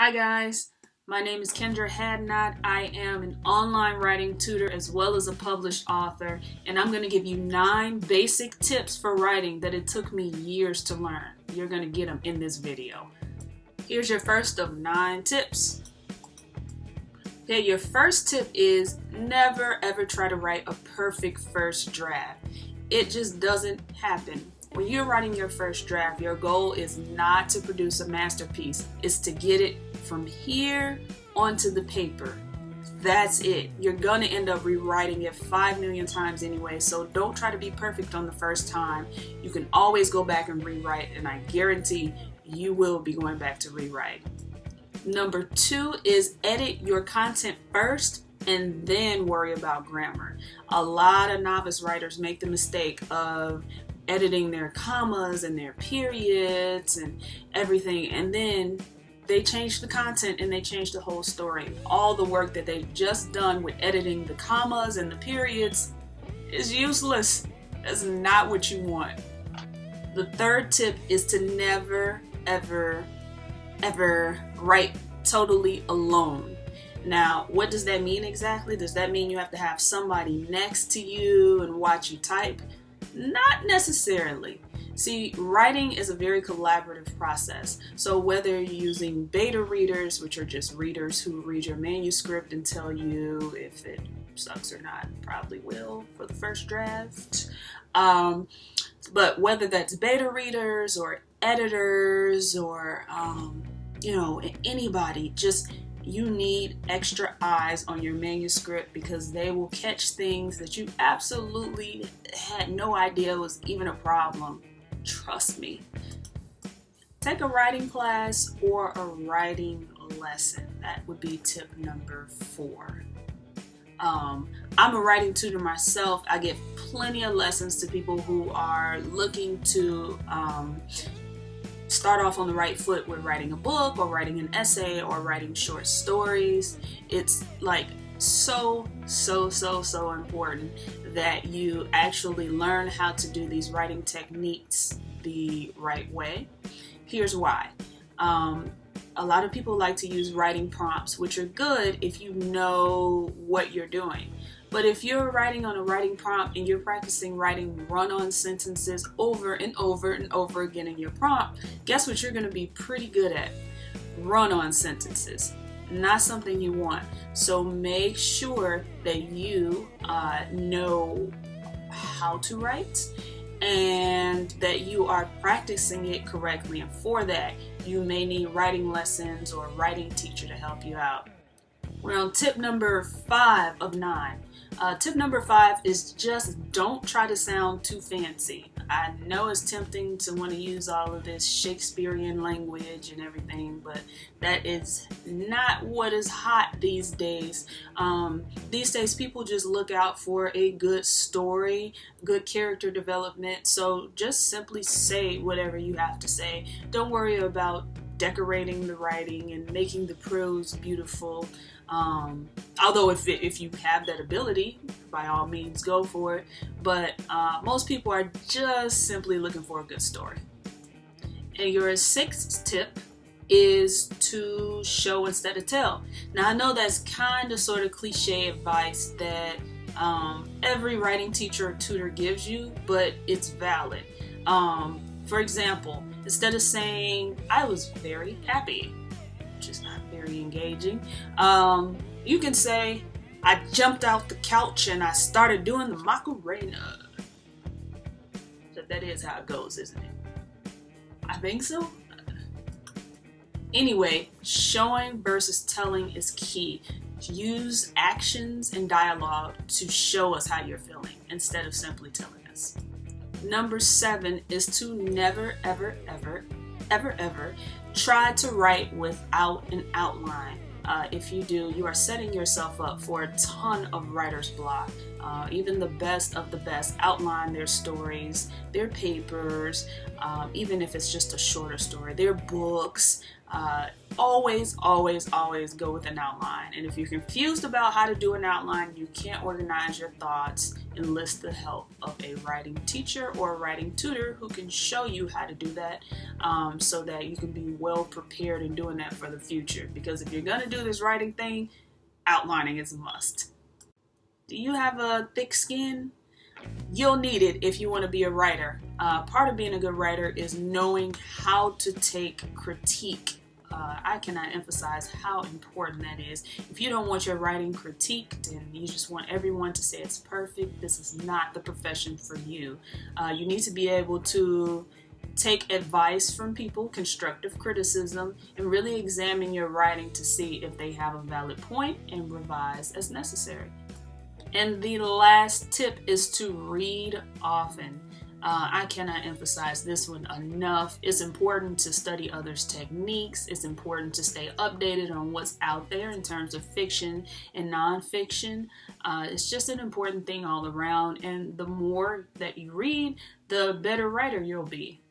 Hi guys, my name is Kendra Hadnot. I am an online writing tutor as well as a published author, and I'm going to give you 9 basic tips for writing that it took me years to learn. You're going to get them in this video. Here's your first of 9 tips. Okay, your first tip is never ever try to write a perfect first draft. It just doesn't happen. When you're writing your first draft, your goal is not to produce a masterpiece. It's to get it from here onto the paper. That's it. You're gonna end up rewriting it 5 million times anyway, so don't try to be perfect on the first time. You can always go back and rewrite, and I guarantee you will be going back to rewrite. Number 2 is edit your content first and then worry about grammar. A lot of novice writers make the mistake of editing their commas and their periods and everything, and then they change the content and they change the whole story. All the work that they've just done with editing the commas and the periods is useless. That's not what you want. The third tip is to never ever write totally alone. Now, what does that mean exactly? Does that mean you have to have somebody next to you and watch you type? Not necessarily. See, writing is a very collaborative process. So whether you're using beta readers, which are just readers who read your manuscript and tell you if it sucks or not, probably will for the first draft. But whether that's beta readers or editors or, anybody, just you need extra eyes on your manuscript because they will catch things that you absolutely had no idea was even a problem. Trust me. Take a writing class or a writing lesson. That would be tip number 4. I'm a writing tutor myself. I give plenty of lessons to people who are looking to start off on the right foot with writing a book or writing an essay or writing short stories. It's like so important that you actually learn how to do these writing techniques the right way. Here's why. A lot of people like to use writing prompts, which are good if you know what you're doing. But if you're writing on a writing prompt and you're practicing writing run-on sentences over and over and over again in your prompt, guess what you're going to be pretty good at? Run-on sentences. Not something you want. So make sure that you know how to write and that you are practicing it correctly. And for that, you may need writing lessons or a writing teacher to help you out. We're on tip number 5 of 9. Tip number 5 is just don't try to sound too fancy. I know it's tempting to want to use all of this Shakespearean language and everything, but that is not what is hot these days. These days, people just look out for a good story, good character development, so just simply say whatever you have to say. Don't worry about decorating the writing and making the prose beautiful. Although if you have that ability, by all means go for it. But most people are just simply looking for a good story. And your 6th tip is to show instead of tell. Now I know that's kind of sort of cliche advice that every writing teacher or tutor gives you, but it's valid. For example, instead of saying, "I was very happy," which is not very engaging, you can say, "I jumped out the couch and I started doing the Macarena." So that is how it goes, isn't it? I think so. Anyway, showing versus telling is key. Use actions and dialogue to show us how you're feeling instead of simply telling us. Number 7 is to never, ever try to write without an outline. If you do, you are setting yourself up for a ton of writer's block. Even the best of the best outline their stories, their papers, even if it's just a shorter story, their books, always, always, always go with an outline. And if you're confused about how to do an outline, you can't organize your thoughts, enlist the help of a writing teacher or a writing tutor who can show you how to do that, so that you can be well prepared in doing that for the future. Because if you're going to do this writing thing, outlining is a must. Do you have a thick skin? You'll need it if you want to be a writer. Part of being a good writer is knowing how to take critique. I cannot emphasize how important that is. If you don't want your writing critiqued and you just want everyone to say it's perfect, this is not the profession for you. You need to be able to take advice from people, constructive criticism, and really examine your writing to see if they have a valid point and revise as necessary. And the last tip is to read often. I cannot emphasize this one enough. It's important to study others' techniques. It's important to stay updated on what's out there in terms of fiction and nonfiction. It's just an important thing all around. And the more that you read, the better writer you'll be.